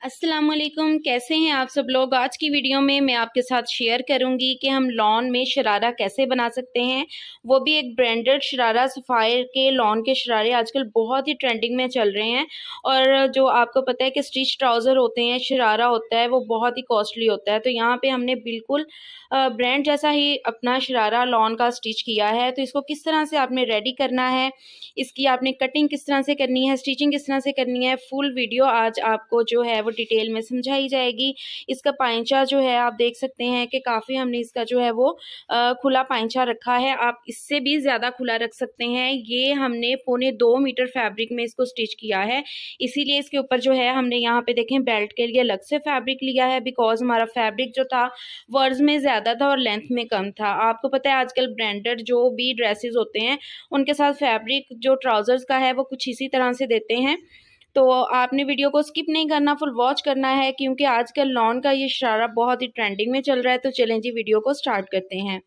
अस्सलाम वालेकुम, कैसे हैं आप सब लोग। आज की वीडियो में मैं आपके साथ शेयर करूंगी कि हम लॉन में शरारा कैसे बना सकते हैं, वो भी एक ब्रांडेड शरारा। सफ़ायर के लॉन के शरारे आजकल बहुत ही ट्रेंडिंग में चल रहे हैं। और जो आपको पता है कि स्टिच ट्राउज़र होते हैं, शरारा होता है, वो बहुत ही कॉस्टली होता है। तो यहाँ पे हमने बिल्कुल ब्रांड जैसा ही अपना शरारा लॉन का स्टिच किया है। तो इसको किस तरह से आपने रेडी करना है, इसकी आपने कटिंग किस तरह से करनी है, स्टिचिंग किस तरह से करनी है, फुल वीडियो आज आपको जो है वो डिटेल में समझाई जाएगी। इसका पाइंचा जो है आप देख सकते हैं कि काफ़ी हमने इसका जो है वो खुला पाइंचा रखा है। आप इससे भी ज़्यादा खुला रख सकते हैं। ये हमने 2.25 मीटर फैब्रिक में इसको स्टिच किया है, इसीलिए इसके ऊपर जो है हमने यहाँ पे देखें बेल्ट के लिए अलग से फैब्रिक लिया है, बिकॉज हमारा फैब्रिक जो था वर्ज में ज़्यादा था और लेंथ में कम था। आपको पता है आजकल ब्रांडेड जो भी ड्रेसेस होते हैं उनके साथ फैब्रिक जो ट्राउज़र्स का है वो कुछ इसी तरह से देते हैं। तो आपने वीडियो को स्किप नहीं करना, फुल वॉच करना है, क्योंकि आजकल लॉन का ये शरारा बहुत ही ट्रेंडिंग में चल रहा है। तो चलें जी, वीडियो को स्टार्ट करते हैं।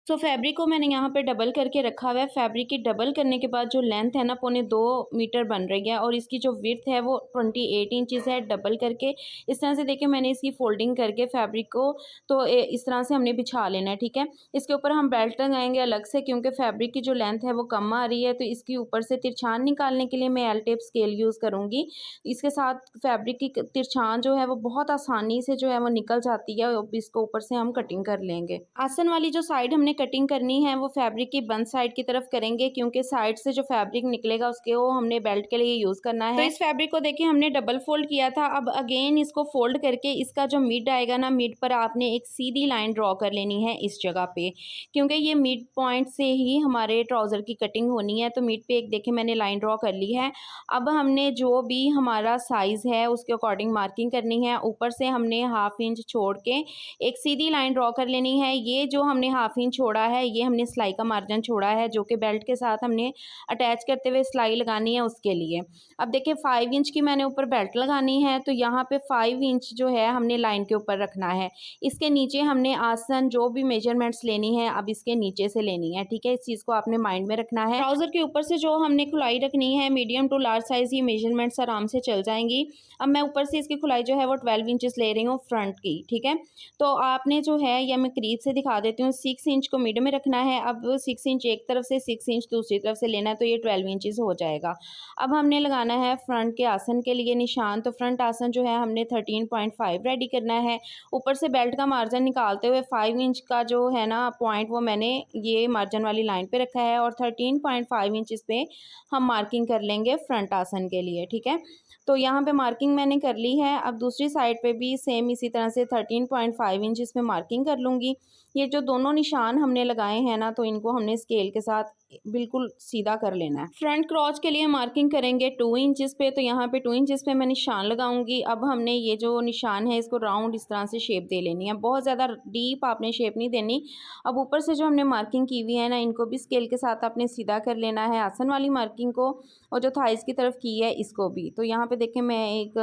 तो फैब्रिक को मैंने यहाँ पे डबल करके रखा हुआ है। फैब्रिक की डबल करने के बाद जो लेंथ है ना 2.25 मीटर बन रही है, और इसकी जो विड्थ है वो 28 इंचज़ है। डबल करके इस तरह से देखिए मैंने इसकी फोल्डिंग करके फैब्रिक को तो इस तरह से हमने बिछा लेना है, ठीक है। इसके ऊपर हम बेल्ट लगाएंगे अलग से, क्योंकि फैब्रिक की जो लेंथ है वो कम आ रही है। तो इसके ऊपर से तिरछान निकालने के लिए मैं एल टेप स्केल यूज़ करूँगी। इसके साथ फैब्रिक की तिरछान जो है वो बहुत आसानी से जो है वो निकल जाती है। अब इसको ऊपर से हम कटिंग कर लेंगे। आसन वाली जो साइड हमने कटिंग करनी है वो फैब्रिक की बंद साइड की तरफ करेंगे, क्योंकि साइड से जो फैब्रिक निकलेगा उसके वो हमने बेल्ट के लिए यूज़ करना है। तो इस फैब्रिक को देखिए हमने डबल फोल्ड किया था। अब अगेन इसको फोल्ड करके इसका जो मिड आएगा ना, मिड पर आपने एक सीधी लाइन ड्रॉ कर लेनी है इस जगह पे, क्योंकि ये मिड पॉइंट से ही हमारे ट्राउज़र की कटिंग होनी है। तो मिड पे एक देखिए मैंने लाइन ड्रॉ कर ली है। अब हमने जो भी हमारा साइज़ है उसके अकॉर्डिंग मार्किंग करनी है। ऊपर से हमने 1/2 इंच छोड़ के एक सीधी लाइन ड्रॉ कर लेनी है। ये जो हमने 1/2 इंच छोड़ा है ये हमने सिलाई का मार्जिन छोड़ा है, जो कि बेल्ट के साथ हमने अटैच करते हुए सिलाई लगानी है उसके लिए। अब देखिए 5 इंच की मैंने ऊपर बेल्ट लगानी है, तो यहाँ पे 5 इंच जो है हमने लाइन के ऊपर रखना है। इसके नीचे हमने आसन जो भी मेजरमेंट्स लेनी है अब इसके नीचे से लेनी है, ठीक है। इस चीज़ को आपने माइंड में रखना है। ट्राउज़र के ऊपर से जो हमने खुलाई रखनी है मीडियम टू लार्ज साइज़, ये मेजरमेंट्स आराम से चल जाएंगी। अब मैं ऊपर से इसकी खुलाई जो है वो 12 इंचेस ले रही हूँ फ्रंट की, ठीक है। तो आपने जो है या मैं करीब से दिखा देती हूँ, 6 इंच को मिड में रखना है। अब 6 इंच एक तरफ से 6 इंच दूसरी तरफ से लेना है, तो ये 12 इंचज़ हो जाएगा। अब हमने लगाना है फ्रंट के आसन के लिए निशान। तो फ्रंट आसन जो है हमने 13.5 रेडी करना है। ऊपर से बेल्ट का मार्जिन निकालते हुए 5 इंच का जो है ना पॉइंट वो मैंने ये मार्जिन वाली लाइन पे रखा है, और 13.5 इंचज़ पे हम मार्किंग कर लेंगे फ्रंट आसन के लिए, ठीक है। तो यहाँ पे मार्किंग मैंने कर ली है। अब दूसरी साइड पे भी सेम इसी तरह से 13.5 इंचज़ पे मार्किंग कर लूँगी। ये जो दोनों निशान हमने लगाए हैं ना, तो इनको हमने स्केल के साथ बिल्कुल सीधा कर लेना है। फ्रंट क्रॉच के लिए मार्किंग करेंगे 2 इंचज़ पे, तो यहाँ पे 2 इंचज़ पे मैं निशान लगाऊंगी। अब हमने ये जो निशान है इसको राउंड इस तरह से शेप दे लेनी है, बहुत ज़्यादा डीप आपने शेप नहीं देनी। अब ऊपर से जो हमने मार्किंग की हुई है ना, इनको भी स्केल के साथ आपने सीधा कर लेना है, आसन वाली मार्किंग को, और जो थाइस की तरफ की है इसको भी। तो यहाँ पे देखें मैं एक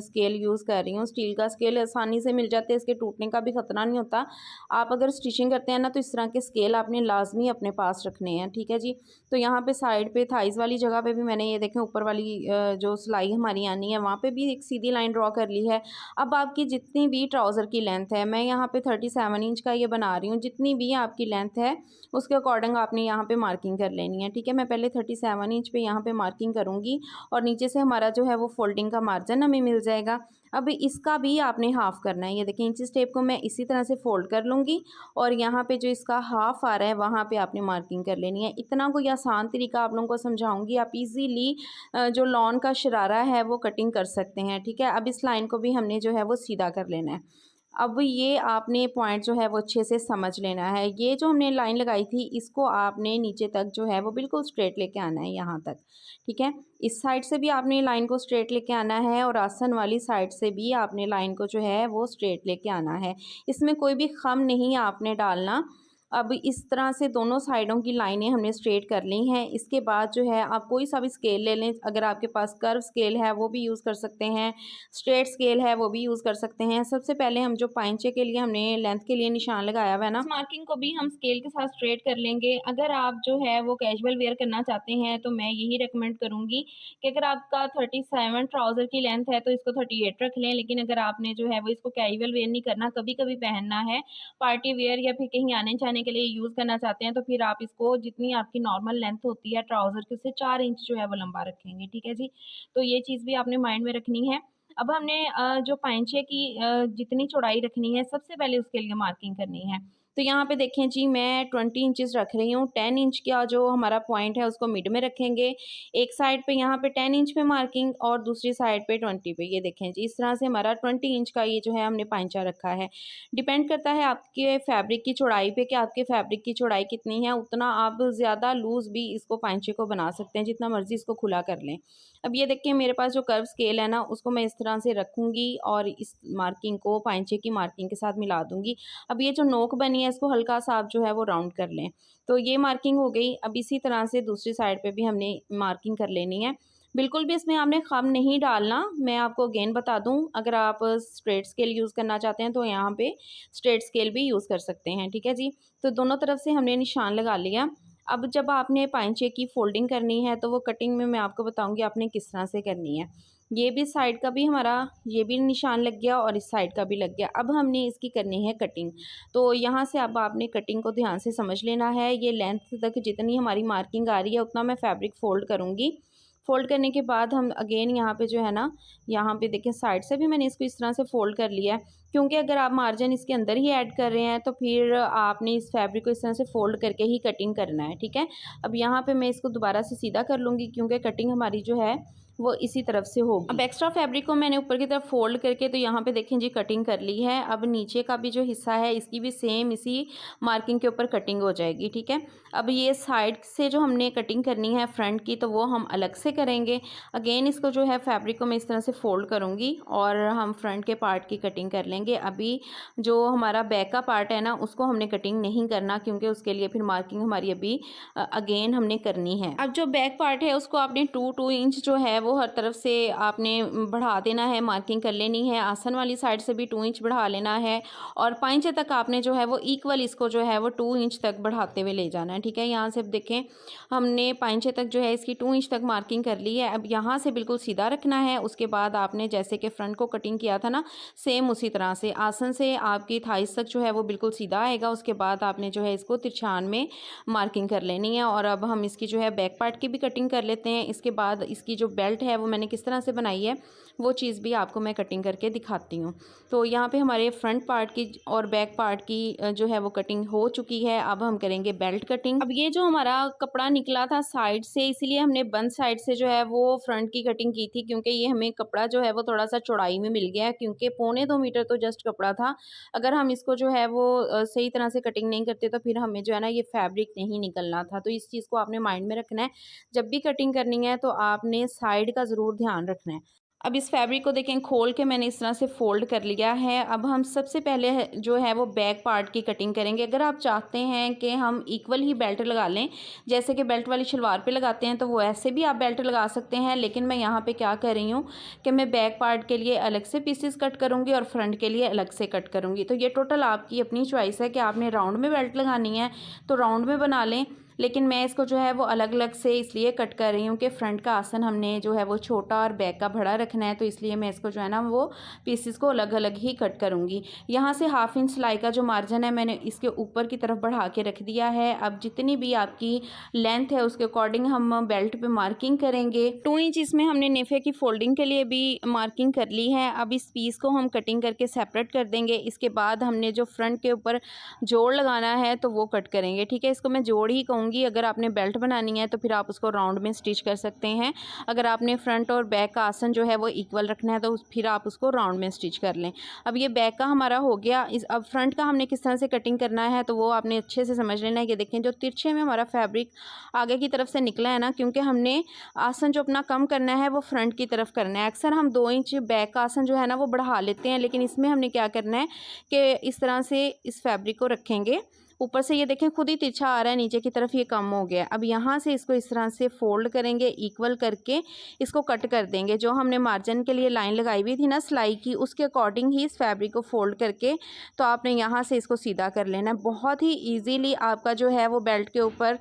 स्केल यूज़ कर रही हूँ, स्टील का स्केल आसानी से मिल जाते हैं, इसके टूटने का भी खतरा नहीं होता। आप अगर स्टिचिंग करते हैं ना तो इस तरह के स्केल आपने लाजमी अपने पास रखने हैं, ठीक है जी। तो यहाँ पे साइड पे थाइस वाली जगह पे भी मैंने ये देखें ऊपर वाली जो सिलाई हमारी आनी है वहाँ पे भी एक सीधी लाइन ड्रॉ कर ली है। अब आपकी जितनी भी ट्राउज़र की लेंथ है, मैं यहाँ पे 37 इंच का ये बना रही हूँ, जितनी भी आपकी लेंथ है उसके अकॉर्डिंग आपने यहाँ पे मार्किंग कर लेनी है, ठीक है। मैं पहले 37 इंच पे यहाँ पे मार्किंग करूँगी, और नीचे से हमारा जो है वो फोल्डिंग का मार्जिन हमें मिल जाएगा। अब इसका भी आपने हाफ़ करना है। ये देखिए इंच टेप को मैं इसी तरह से फोल्ड कर लूँगी, और यहाँ पे जो इसका हाफ़ आ रहा है वहाँ पे आपने मार्किंग कर लेनी है। इतना कोई आसान तरीका आप लोगों को समझाऊंगी, आप इजीली जो लॉन का शरारा है वो कटिंग कर सकते हैं, ठीक है। अब इस लाइन को भी हमने जो है वो सीधा कर लेना है। अब ये आपने पॉइंट जो है वो अच्छे से समझ लेना है। ये जो हमने लाइन लगाई थी इसको आपने नीचे तक जो है वो बिल्कुल स्ट्रेट लेके आना है यहाँ तक, ठीक है। इस साइड से भी आपने लाइन को स्ट्रेट लेके आना है, और आसन वाली साइड से भी आपने लाइन को जो है वो स्ट्रेट लेके आना है। इसमें कोई भी खम नहीं आपने डालना। अब इस तरह से दोनों साइडों की लाइनें हमने स्ट्रेट कर ली हैं। इसके बाद जो है आप कोई सा भी स्केल ले लें, अगर आपके पास कर्व स्केल है वो भी यूज़ कर सकते हैं, स्ट्रेट स्केल है वो भी यूज़ कर सकते हैं। सबसे पहले हम जो पाइंचे के लिए हमने लेंथ के लिए निशान लगाया हुआ है ना, इस मार्किंग को भी हम स्केल के साथ स्ट्रेट कर लेंगे। अगर आप जो है वो कैजुअल वेयर करना चाहते हैं तो मैं यही रिकमेंड करूँगी कि अगर आपका 37 ट्राउज़र की लेंथ है तो इसको 38 रख लें, लेकिन अगर आपने जो है वो इसको कैजुअल वेयर नहीं करना, कभी-कभी पहनना है, पार्टी वेयर या फिर कहीं आने-जाने के लिए यूज़ करना चाहते हैं, तो फिर आप इसको जितनी आपकी नॉर्मल लेंथ होती है ट्राउज़र की उससे 4 इंच जो है वो लंबा रखेंगे, ठीक है जी? तो ये चीज़ भी आपने माइंड में रखनी है। अब हमने जो पाइंचे की जितनी चौड़ाई रखनी है, सबसे पहले उसके लिए मार्किंग करनी है। तो यहाँ पे देखें जी, मैं 20 इंचेस रख रही हूँ। 10 इंच का जो हमारा पॉइंट है उसको मिड में रखेंगे। एक साइड पे यहाँ पे 10 इंच पे मार्किंग और दूसरी साइड पे 20 पे। ये देखें जी, इस तरह से हमारा 20 इंच का ये जो है हमने पाइंचा रखा है। डिपेंड करता है आपके फैब्रिक की चौड़ाई पे कि आपके फैब्रिक की चौड़ाई कितनी है, उतना आप ज़्यादा लूज़ भी इसको पाइंचे को बना सकते हैं, जितना मर्ज़ी इसको खुला कर लें। अब ये देखिए मेरे पास जो कर्व स्केल है ना, उसको मैं इस तरह से रखूँगी और इस मार्किंग को पाइंचे की मार्किंग के साथ मिला दूँगी। अब ये जो नोक बनी है इसको हल्का-सा आप जो है वो राउंड कर लें। तो ये मार्किंग हो गई। अब इसी तरह से दूसरी साइड पे भी हमने मार्किंग कर लेनी है। बिल्कुल भी इसमें आपने ख़म नहीं डालना। मैं आपको अगेन बता दूँ, अगर आप स्ट्रेट स्केल यूज़ करना चाहते हैं तो यहाँ पे स्ट्रेट स्केल भी यूज़ कर सकते हैं, ठीक है जी। तो दोनों तरफ से हमने निशान लगा लिया। अब जब आपने पाइंचे की फ़ोल्डिंग करनी है तो वो कटिंग में मैं आपको बताऊँगी आपने किस तरह से करनी है। ये भी साइड का भी हमारा ये भी निशान लग गया और इस साइड का भी लग गया। अब हमने इसकी करनी है कटिंग। तो यहाँ से अब आपने कटिंग को ध्यान से समझ लेना है। ये लेंथ तक जितनी हमारी मार्किंग आ रही है उतना मैं फैब्रिक फ़ोल्ड करूँगी। फ़ोल्ड करने के बाद हम अगेन यहाँ पे जो है ना, यहाँ पे देखें साइड से भी मैंने इसको इस तरह से फ़ोल्ड कर लिया है, क्योंकि अगर आप मार्जिन इसके अंदर ही ऐड कर रहे हैं तो फिर आपने इस फैब्रिक को इस तरह से फ़ोल्ड करके ही कटिंग करना है, ठीक है। अब यहाँ पे मैं इसको दोबारा से सीधा कर लूँगी, क्योंकि कटिंग हमारी जो है वो इसी तरफ से होगी। अब एक्स्ट्रा फैब्रिक को मैंने ऊपर की तरफ फ़ोल्ड करके तो यहाँ पे देखें जी कटिंग कर ली है। अब नीचे का भी जो हिस्सा है इसकी भी सेम इसी मार्किंग के ऊपर कटिंग हो जाएगी, ठीक है। अब ये साइड से जो हमने कटिंग करनी है फ्रंट की, तो वो हम अलग से करेंगे। अगेन इसको जो है फैब्रिक को मैं इस तरह से फ़ोल्ड करूँगी और हम फ्रंट के पार्ट की कटिंग कर लेंगे। अभी जो हमारा बैक का पार्ट है ना, उसको हमने कटिंग नहीं करना, क्योंकि उसके लिए फिर मार्किंग हमारी अभी अगेन करनी है। अब जो बैक पार्ट है उसको आपने 2 इंच जो है वो हर तरफ से आपने बढ़ा देना है, मार्किंग कर लेनी है। आसन वाली साइड से भी 2 इंच बढ़ा लेना है और पाइंचे तक आपने जो है वो इक्वल इसको जो है वो 2 इंच तक बढ़ाते हुए ले जाना है, ठीक है। यहाँ से देखें हमने पाइंचे तक जो है इसकी 2 इंच तक मार्किंग कर ली है। अब यहाँ से बिल्कुल सीधा रखना है। उसके बाद आपने जैसे कि फ्रंट को कटिंग किया था ना, सेम उसी तरह से आसन से आपकी थाइस तक जो है वो बिल्कुल सीधा आएगा। उसके बाद आपने जो है इसको तिरछान में मार्किंग कर लेनी है। और अब हम इसकी जो है बैक पार्ट की भी कटिंग कर लेते हैं। इसके बाद इसकी जो बेल्ट है वो मैंने किस तरह से बनाई है वो चीज़ भी आपको मैं कटिंग करके दिखाती हूँ। तो यहाँ पे हमारे फ्रंट पार्ट की और बैक पार्ट की जो है वो कटिंग हो चुकी है। अब हम करेंगे बेल्ट कटिंग। अब ये जो हमारा कपड़ा निकला था साइड से, इसलिए हमने बंद साइड से जो है वो फ्रंट की कटिंग की थी, क्योंकि ये हमें कपड़ा जो है वो थोड़ा सा चौड़ाई में मिल गया, क्योंकि 1.25 मीटर तो जस्ट कपड़ा था। अगर हम इसको जो है वो सही तरह से कटिंग नहीं करते तो फिर हमें जो है ना ये फैब्रिक नहीं निकलना था। तो इस चीज़ को आपने माइंड में रखना है। जब भी कटिंग करनी है तो आपने साइड का ज़रूर ध्यान रखना है। अब इस फैब्रिक को देखें खोल के मैंने इस तरह से फ़ोल्ड कर लिया है। अब हम सबसे पहले जो है वो बैक पार्ट की कटिंग करेंगे। अगर आप चाहते हैं कि हम इक्वल ही बेल्ट लगा लें, जैसे कि बेल्ट वाली शलवार पे लगाते हैं, तो वो ऐसे भी आप बेल्ट लगा सकते हैं। लेकिन मैं यहाँ पे क्या कर रही हूँ कि मैं बैक पार्ट के लिए अलग से पीसेस कट करूँगी और फ्रंट के लिए अलग से कट करूँगी। तो ये टोटल आपकी अपनी चॉइस है कि आपने राउंड में बेल्ट लगानी है तो राउंड में बना लें, लेकिन मैं इसको जो है वो अलग अलग से इसलिए कट कर रही हूँ कि फ्रंट का आसन हमने जो है वो छोटा और बैक का बड़ा रखना है। तो इसलिए मैं इसको जो है ना वो पीसेस को अलग अलग ही कट करूँगी। यहाँ से 1/2 इंच सिलाई का जो मार्जिन है मैंने इसके ऊपर की तरफ बढ़ा के रख दिया है। अब जितनी भी आपकी लेंथ है उसके अकॉर्डिंग हम बेल्ट पे मार्किंग करेंगे। 2 इंच इसमें हमने नेफे की फोल्डिंग के लिए भी मार्किंग कर ली है। अब इस पीस को हम कटिंग करके सेपरेट कर देंगे। इसके बाद हमने जो फ्रंट के ऊपर जोड़ लगाना है तो वो कट करेंगे, ठीक है। इसको मैं जोड़ ही कहूँगी। अगर आपने बेल्ट बनानी है तो फिर आप उसको राउंड में स्टिच कर सकते हैं। अगर आपने फ्रंट और बैक का आसन जो है वो इक्वल रखना है तो फिर आप उसको राउंड में स्टिच कर लें। अब ये बैक का हमारा हो गया। अब फ्रंट का हमने किस तरह से कटिंग करना है तो वो आपने अच्छे से समझ लेना है। कि देखें जो तिरछे में हमारा फैब्रिक आगे की तरफ से निकला है ना, क्योंकि हमने आसन जो अपना कम करना है वो फ्रंट की तरफ करना है। अक्सर हम 2 इंच बैक का आसन जो है ना वो बढ़ा लेते हैं, लेकिन इसमें हमने क्या करना है कि इस तरह से इस फैब्रिक को रखेंगे ऊपर से ये देखें खुद ही तिरछा आ रहा है, नीचे की तरफ ये कम हो गया। अब यहाँ से इसको इस तरह से फोल्ड करेंगे, इक्वल करके इसको कट कर देंगे। जो हमने मार्जिन के लिए लाइन लगाई हुई थी ना सिलाई की, उसके अकॉर्डिंग ही इस फैब्रिक को फोल्ड करके तो आपने यहाँ से इसको सीधा कर लेना है। बहुत ही ईजीली आपका जो है वो बेल्ट के ऊपर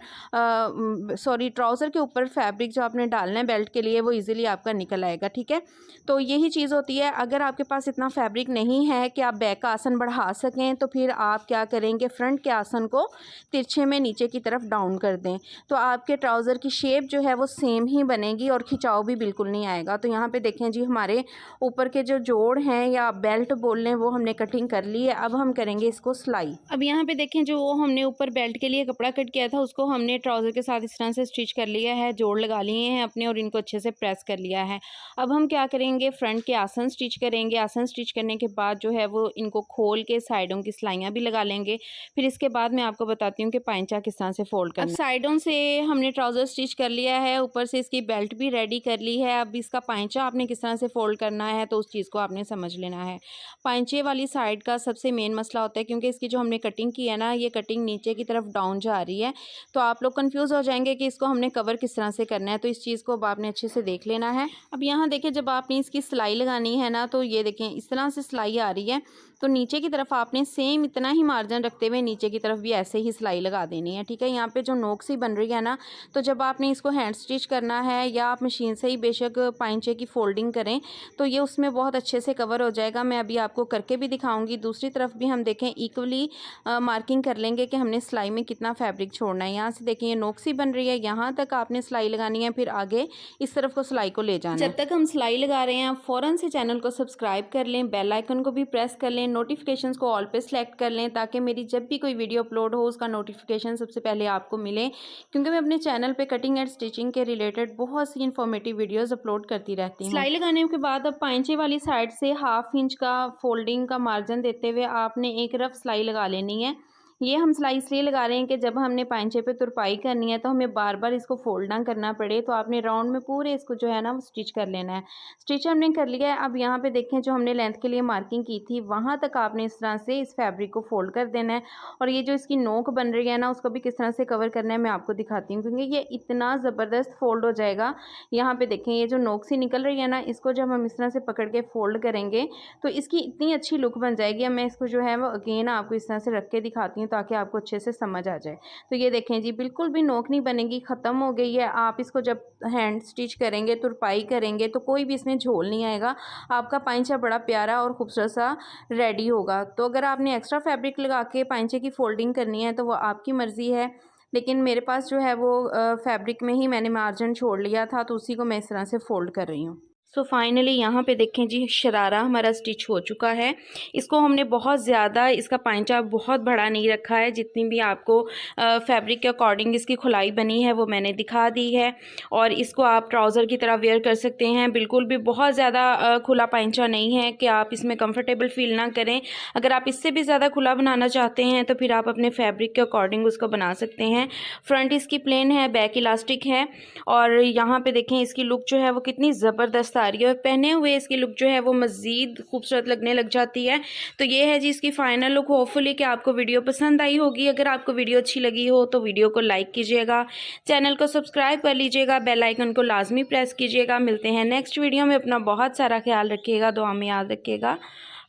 ट्राउज़र के ऊपर फैब्रिक जो आपने डालना है बेल्ट के लिए वो ईजिली आपका निकल आएगा। ठीक है, तो यही चीज़ होती है। अगर आपके पास इतना फैब्रिक नहीं है कि आप बैक का आसन बढ़ा सकें, तो फिर आप क्या करेंगे, फ्रंट के आसन को तिरछे में नीचे की तरफ डाउन कर दें, तो आपके ट्राउज़र की शेप जो है वो सेम ही बनेगी और खिंचाव भी बिल्कुल नहीं आएगा। तो यहाँ पे देखें जी, हमारे ऊपर के जो जोड़ हैं या बेल्ट बोल लें वो हमने कटिंग कर ली है। अब हम करेंगे इसको सिलाई। अब यहाँ पे देखें जो हमने ऊपर बेल्ट के लिए कपड़ा कट किया था उसको हमने ट्राउज़र के साथ इस तरह से स्टिच कर लिया है, जोड़ लगा लिए हैं अपने और इनको अच्छे से प्रेस कर लिया है। अब हम क्या करेंगे, फ्रंट के आसन स्टिच करेंगे। आसन स्टिच करने के बाद जो है वो इनको खोल के साइडों की सिलाइयाँ भी लगा लेंगे। फिर इसके बाद मैं आपको बताती हूँ कि पाइंचा किस तरह से फोल्ड करना है। अब साइडों से हमने ट्राउज़र स्टिच कर लिया है, ऊपर से इसकी बेल्ट भी रेडी कर ली है। अब इसका पाइंचा आपने किस तरह से फोल्ड करना है तो उस चीज़ को आपने समझ लेना है। पाइंचे वाली साइड का सबसे मेन मसला होता है, क्योंकि इसकी जो हमने कटिंग की है ना, ये कटिंग नीचे की तरफ डाउन जा रही है, तो आप लोग कंफ्यूज हो जाएंगे कि इसको हमने कवर किस तरह से करना है। तो इस चीज़ को अब आपने अच्छे से देख लेना है। अब यहाँ देखिए, जब आपने इसकी सिलाई लगानी है ना, तो ये देखें इस तरह से सिलाई आ रही है, तो नीचे की तरफ आपने सेम इतना ही मार्जिन रखते हुए नीचे की तरफ भी ऐसे ही सिलाई लगा देनी है। ठीक है, यहाँ पे जो नोक सी बन रही है ना, तो जब आपने इसको हैंड स्टिच करना है या आप मशीन से ही बेशक पाइंचे की फोल्डिंग करें तो ये उसमें बहुत अच्छे से कवर हो जाएगा। मैं अभी आपको करके भी दिखाऊंगी। दूसरी तरफ भी हम देखें इक्वली मार्किंग कर लेंगे कि हमने सिलाई में कितना फैब्रिक छोड़ना है। यहाँ से देखें ये नोक सी बन रही है, यहाँ तक आपने सिलाई लगानी है, फिर आगे इस तरफ को सिलाई को ले जाना है। जब तक हम सिलाई लगा रहे हैं फ़ौरन से चैनल को सब्सक्राइब कर लें, बेल आइकन को भी प्रेस कर लें, नोटिफिकेशंस को ऑल पे सेलेक्ट कर लें, ताकि मेरी जब भी कोई वीडियो अपलोड हो उसका नोटिफिकेशन सबसे पहले आपको मिले। क्योंकि मैं अपने चैनल पे कटिंग एंड स्टिचिंग के रिलेटेड बहुत सी इन्फॉर्मेटिव वीडियोस अपलोड करती रहती हूँ। सिलाई लगाने के बाद अब पाइंचे वाली साइड से 1/2 इंच का फोल्डिंग का मार्जिन देते हुए आपने एक रफ सिलाई लगा लेनी है। ये हम सिलाई इसलिए लगा रहे हैं कि जब हमने पाइंचे पे तुरपाई करनी है तो हमें बार बार इसको फोल्ड ना करना पड़े। तो आपने राउंड में पूरे इसको जो है ना वो स्टिच कर लेना है। स्टिच हमने कर लिया है। अब यहाँ पे देखें, जो हमने लेंथ के लिए मार्किंग की थी वहाँ तक आपने इस तरह से इस फैब्रिक को फोल्ड कर देना है। और ये जो इसकी नोक बन रही है ना, उसको भी किस तरह से कवर करना है मैं आपको दिखाती हूँ, क्योंकि ये इतना ज़बरदस्त फोल्ड हो जाएगा। यहाँ पे देखें, ये जो नोक सी निकल रही है ना, इसको जब हम इस तरह से पकड़ के फोल्ड करेंगे तो इसकी इतनी अच्छी लुक बन जाएगी। अब मैं इसको जो है वो अगेन आपको इस तरह से रख के दिखाती हूँ ताकि आपको अच्छे से समझ आ जाए। तो ये देखें जी, बिल्कुल भी नोक नहीं बनेगी, ख़त्म हो गई है। आप इसको जब हैंड स्टिच करेंगे, तुरपाई करेंगे, तो कोई भी इसमें झोल नहीं आएगा। आपका पाइंचा बड़ा प्यारा और खूबसूरत सा रेडी होगा। तो अगर आपने एक्स्ट्रा फैब्रिक लगा के पाइंचे की फोल्डिंग करनी है तो वो आपकी मर्ज़ी है, लेकिन मेरे पास जो है वो फैब्रिक में ही मैंने मार्जिन छोड़ लिया था, तो उसी को मैं इस तरह से फोल्ड कर रही हूँ। सो फाइनली यहाँ पे देखें जी, शरारा हमारा स्टिच हो चुका है। इसको हमने बहुत ज़्यादा, इसका पाइंचा बहुत बड़ा नहीं रखा है। जितनी भी आपको फैब्रिक के अकॉर्डिंग इसकी खुलाई बनी है वो मैंने दिखा दी है। और इसको आप ट्राउज़र की तरह वेयर कर सकते हैं। बिल्कुल भी बहुत ज़्यादा खुला पाइंचा नहीं है कि आप इसमें कंफर्टेबल फील ना करें। अगर आप इससे भी ज़्यादा खुला बनाना चाहते हैं तो फिर आप अपने फैब्रिक के अकॉर्डिंग उसको बना सकते हैं। फ्रंट इसकी प्लेन है, बैक इलास्टिक है। और यहाँ पे देखें इसकी लुक जो है वो कितनी ज़बरदस्त आ रही है, और पहने हुए इसकी लुक जो है वो मज़ीद खूबसूरत लगने लग जाती है। तो ये है जी इसकी फ़ाइनल लुक। होपफुली कि आपको वीडियो पसंद आई होगी। अगर आपको वीडियो अच्छी लगी हो तो वीडियो को लाइक कीजिएगा, चैनल को सब्सक्राइब कर लीजिएगा, बेल आइकन को लाजमी प्रेस कीजिएगा। मिलते हैं नेक्स्ट वीडियो में। अपना बहुत सारा ख्याल रखिएगा, दुआ में याद रखिएगा।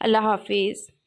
अल्लाह हाफिज़।